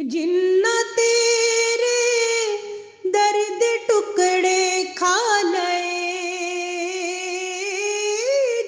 جنہ تیرے درد ٹکڑے کھا لئے،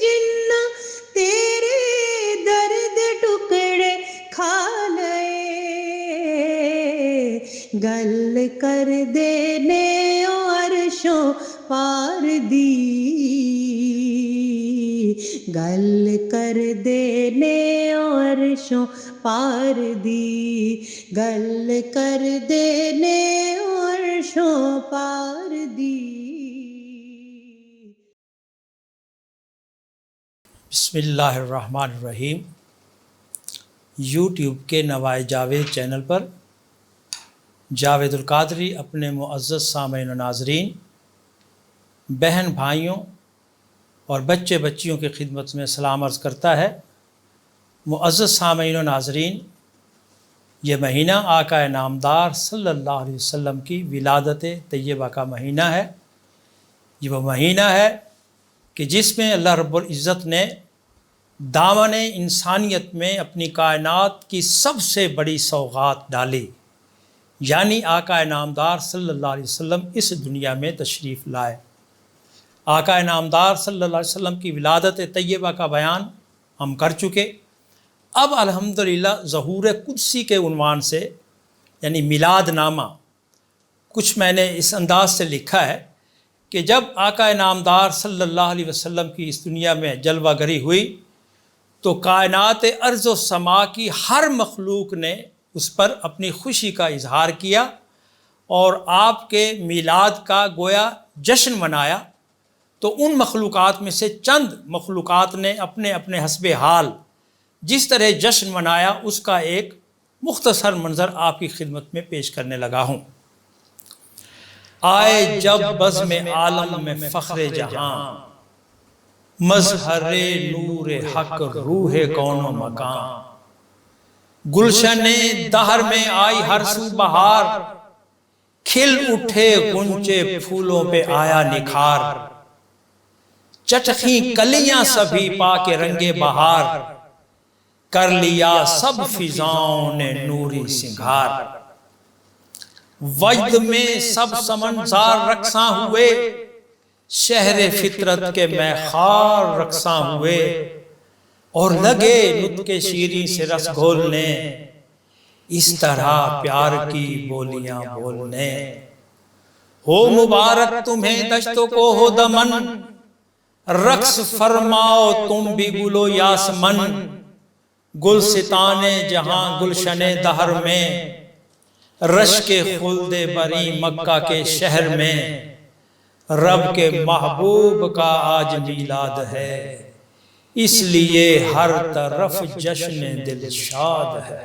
جنہ تیرے درد ٹکڑے کھا لئے، گل کر دینے عرشوں پار دی، گل کر دینے عرشوں پار دی، گل کر دینے عرشوں پار دی۔ بسم اللہ الرحمن الرحیم۔ یوٹیوب کے نوائے جاوید چینل پر جاوید القادری اپنے معزز سامعین و ناظرین، بہن بھائیوں اور بچے بچیوں کی خدمت میں سلام عرض کرتا ہے۔ معزز سامعین و ناظرین، یہ مہینہ آقا نامدار صلی اللہ علیہ وسلم کی ولادت طیبہ کا مہینہ ہے۔ یہ وہ مہینہ ہے کہ جس میں اللہ رب العزت نے دامن انسانیت میں اپنی کائنات کی سب سے بڑی سوغات ڈالی، یعنی آقا نامدار صلی اللہ علیہ وسلم اس دنیا میں تشریف لائے۔ آقا نامدار صلی اللہ علیہ وسلم کی ولادت طیبہ کا بیان ہم کر چکے۔ اب الحمدللہ ظہور قدسی کے عنوان سے یعنی میلاد نامہ کچھ میں نے اس انداز سے لکھا ہے کہ جب آقا نامدار صلی اللہ علیہ وسلم کی اس دنیا میں جلوہ گری ہوئی تو کائنات ارض و سما کی ہر مخلوق نے اس پر اپنی خوشی کا اظہار کیا اور آپ کے میلاد کا گویا جشن منایا۔ تو ان مخلوقات میں سے چند مخلوقات نے اپنے اپنے حسب حال جس طرح جشن منایا اس کا ایک مختصر منظر آپ کی خدمت میں پیش کرنے لگا ہوں۔ آئے جب بزم عالم میں فخر جہاں، مظہر نور حق روح کون و مکان، گلشن دہر میں آئی ہر سو بہار، کھل اٹھے غنچے پھولوں پہ آیا نکھار، چٹخیں کلیاں سبھی پا کے رنگے بہار، کر لیا سب فضاؤں نے نوری سنگھار، وجد میں سب سمنزار رقصاں ہوئے، شہر فطرت کے میخوار رقصاں ہوئے، اور لگے نطق شیریں سے رس گھولنے، اس طرح پیار کی بولیاں بولنے۔ ہو مبارک تمہیں دشتوں کو ہو دمن، رقص فرماؤ تم بھی گلو یاسمن، گلستان جہاں گلشن دہر میں، رشک خلد بری مکہ کے شہر میں، رب کے محبوب کا آج میلاد ہے، اس لیے ہر طرف جشن دل شاد ہے۔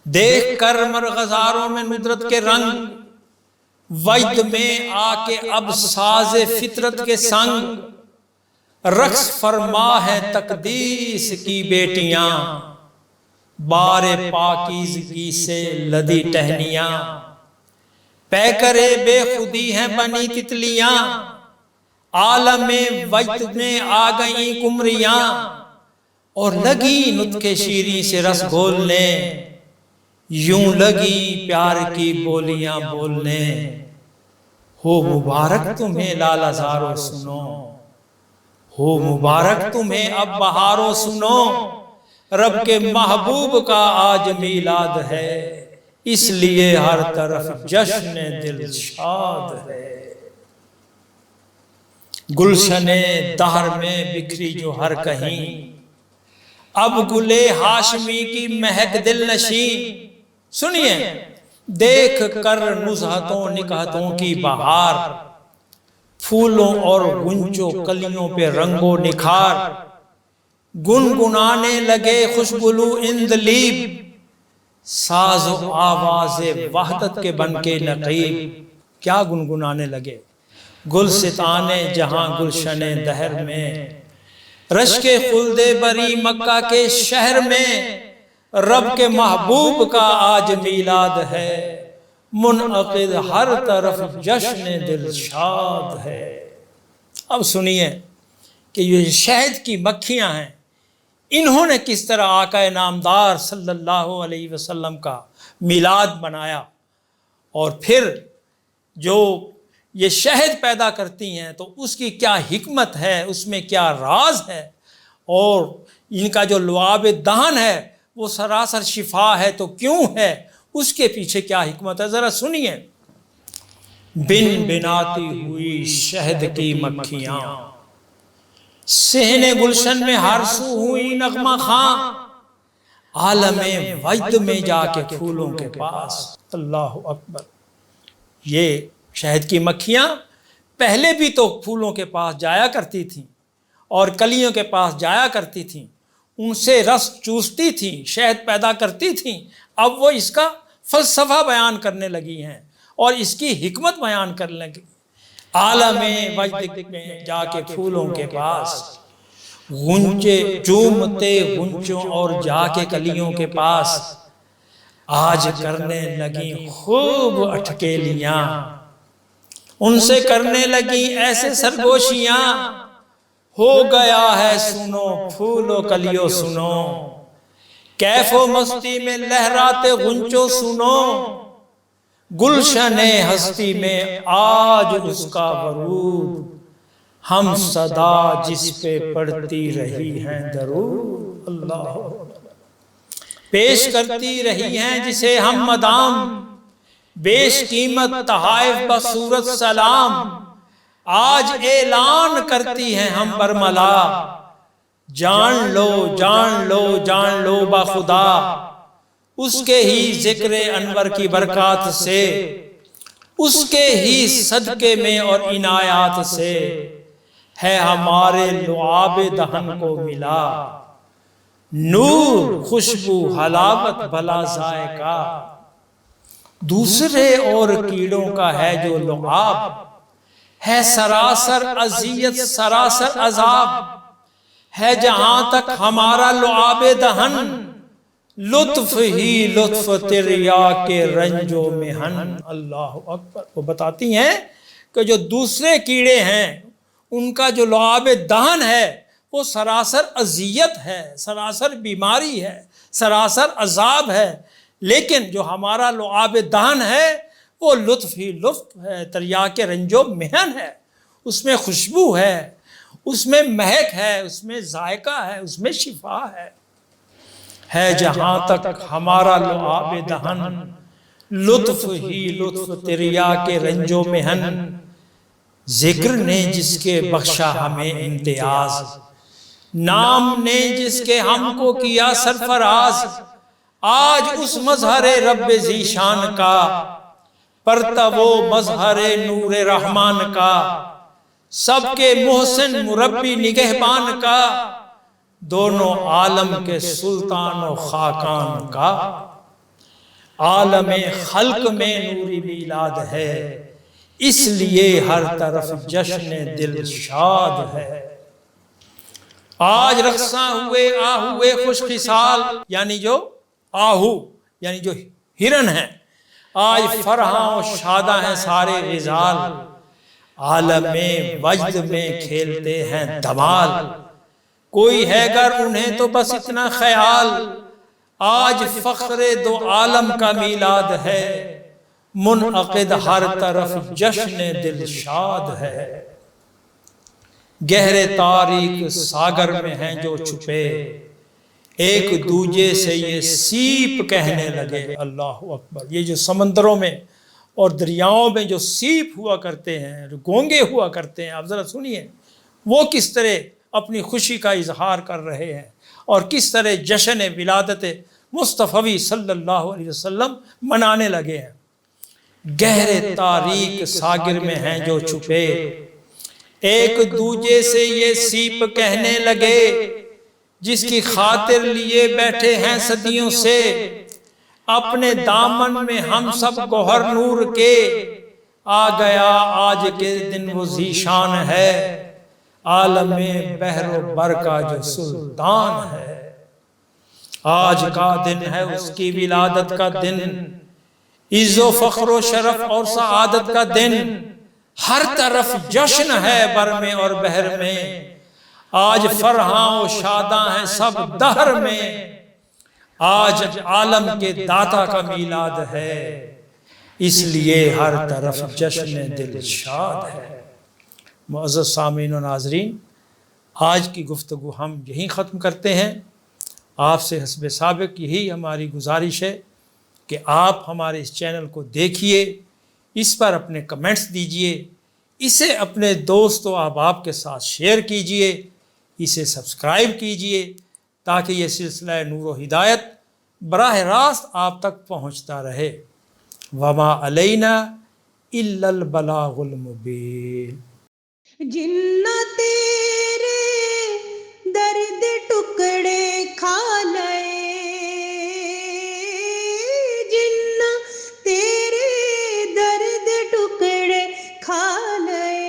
دیکھ کر مرغزاروں میں ندرت کے رنگ، وجد میں آ کے اب ساز فطرت کے سنگ، رقص فرما ہے تقدیس کی بیٹیاں، بار پاکیزگی سے لدی ٹہنیاں، پیکرے بے خودی ہیں بنی تتلیاں، عالم وجد میں آ گئیں کمریاں، اور لگی نطق شیریں سے رس گھولنے، یوں لگی پیار کی بولیاں بولنے۔ ہو مبارک تمہیں لالا زارو سنو، ہو مبارک تمہیں اب بہارو سنو، رب کے محبوب کا آج میلاد ہے، اس لیے ہر طرف جشن دل شاد ہے۔ گلشن دہر میں بکھری جو ہر کہیں، اب گلے ہاشمی کی مہک دل نشیں، سنیے دیکھ کر نزہتوں نکہتوں کی بہار، پھولوں اور غنچوں کلیوں پہ رنگو نکھار، گنگنانے لگے خوشبلو اندلیب، ساز و آواز وحدت کے بن کے نقیب۔ کیا گنگنانے لگے؟ گلستان جہاں گلشن دہر میں، رشک خلد بری مکہ کے شہر میں، رب کے محبوب کا آج میلاد ہے، منعقد ہر طرف جشن دل شاد ہے۔ اب سنیے کہ یہ شہد کی مکھیاں ہیں، انہوں نے کس طرح آقا نامدار صلی اللہ علیہ وسلم کا میلاد منایا، اور پھر جو یہ شہد پیدا کرتی ہیں تو اس کی کیا حکمت ہے، اس میں کیا راز ہے، اور ان کا جو لعاب دہن ہے وہ سراسر شفا ہے تو کیوں ہے، اس کے پیچھے کیا حکمت ہے، ذرا سنیے۔ بن بناتی ہوئی شہد کی مکھیاں، صحن گلشن میں ہر سو ہوئی نغمہ خاں، عالم وجد میں جا کے پھولوں کے پاس۔ اللہ اکبر۔ یہ شہد کی مکھیاں پہلے بھی تو پھولوں کے پاس جایا کرتی تھیں اور کلیوں کے پاس جایا کرتی تھیں، ان سے رس چوستی تھیں، شہد پیدا کرتی تھیں۔ اب وہ اس کا فلسفہ بیان کرنے لگی ہیں اور اس کی حکمت بیان کرنے لگی۔ عالم وجد میں جا کے پھولوں کے پاس، غنچے چومتے غنچوں اور جا کے کلیوں کے پاس، آج کرنے لگی خوب اٹکیلیاں، ان سے کرنے لگی ایسے سرگوشیاں، ہو گیا ہے سنو پھولو کلیوں سنو، کیف و مستی میں لہراتے غنچوں سنو، گلشن ہستی میں آج اس کا ورود، ہم صدا جس پہ پڑتی رہی ہیں درود۔ اللہ پیش کرتی رہی ہیں جسے ہم مدام، بیش قیمت تحائف بصورت سلام، آج اعلان کرتی ہیں ہم برملا، جان لو جان لو جان لو بخدا، اس کے ہی ذکر انور کی برکات سے، اس کے ہی صدقے میں اور عنایات سے، ہے ہمارے لعاب دہن کو ملا نور، خوشبو، حلاوت، بھلا ذائقہ، دوسرے اور کیڑوں کا ہے جو لعاب، ہے سراسر اذیت سراسر عذاب، ہے جہاں تک ہمارا لعاب دہن، لطف ہی لطف تریاک کے رنج و محن۔ اللہ اکبر۔ وہ بتاتی ہیں کہ جو دوسرے کیڑے ہیں ان کا جو لعاب دہن ہے وہ سراسر اذیت ہے، سراسر بیماری ہے، سراسر عذاب ہے، لیکن جو ہمارا لعاب دہن ہے وہ لطف ہی لطف ہے، تریاک رنج و محن ہے، اس میں خوشبو ہے، اس میں مہک ہے، اس میں ذائقہ ہے، اس میں شفا ہے جہاں تک ہمارا لعاب دہن، لطف ہی لطف تریاک رنج و محن، ذکر نے جس کے بخشا ہمیں امتیاز، نام نے جس کے ہم کو کیا سرفراز، آج اس مظہر رب ذیشان کا، پرتو و مظہر نور رحمان کا، سب کے محسن مربی نگہبان کا، دونوں عالم کے سلطان و خاقان کا، عالم خلق میں نوری میلاد ہے، اس لیے ہر طرف جشن دل شاد ہے۔ آج رقصاں ہوئے آہوئے خوش خصال، یعنی جو آہو یعنی جو ہرن ہیں، آج فرحاں و شاداں ہیں سارے غزال، عالم وجد میں کھیلتے ہیں دھمال، کوئی ہے گر انہیں تو بس اتنا خیال، آج فخر دو عالم کا میلاد ہے، منعقد ہر طرف جشن دل شاد ہے۔ گہرے تاریک ساگر میں ہیں جو چھپے، ایک دوجے سے یہ سیپ کہنے لگے۔ اللہ اکبر۔ یہ جو سمندروں میں اور دریاؤں میں جو سیپ ہوا کرتے ہیں، جو گونگے ہوا کرتے ہیں، آپ ذرا سنیے وہ کس طرح اپنی خوشی کا اظہار کر رہے ہیں اور کس طرح جشن ولادت مصطفی صلی اللہ علیہ وسلم منانے لگے ہیں۔ گہرے تاریک ساگر میں ہیں جو چھپے، ایک دوجے سے یہ سیپ کہنے لگے، جس کی خاطر لیے بیٹھے ہیں صدیوں سے، اپنے دامن میں ہم سب گوہر نور کے، آ گیا آج کے دن وہ ذیشان ہے، عالم بحر و بر کا جو سلطان ہے۔ آج کا دن ہے اس کی ولادت کا دن، عز و فخر و شرف اور سعادت کا دن، ہر طرف جشن ہے بر میں اور بحر میں، آج فرحاں و شاداں ہیں سب دہر میں، آج عالم کے داتا کا میلاد ہے، اس لیے ہر طرف جشن دل شاد ہے۔ معزز سامعین و ناظرین، آج کی گفتگو ہم یہیں ختم کرتے ہیں۔ آپ سے حسب سابق یہی ہماری گزارش ہے کہ آپ ہمارے اس چینل کو دیکھیے، اس پر اپنے کمنٹس دیجئے، اسے اپنے دوست و احباب کے ساتھ شیئر کیجئے، اسے سبسکرائب کیجئے تاکہ یہ سلسلہ نور و ہدایت براہ راست آپ تک پہنچتا رہے۔ وما علینا الا البلاغ المبین۔ جنہ تیرے درد ٹکڑے کھا لئے، جنہ تیرے درد ٹکڑے کھا لئے،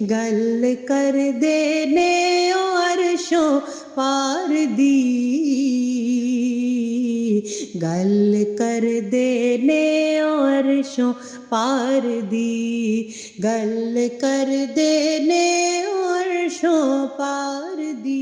گل کر دینے عرشوں پار دی، گل کر دینے عرشوں پار دی، گل کر دینے عرشوں پار دی۔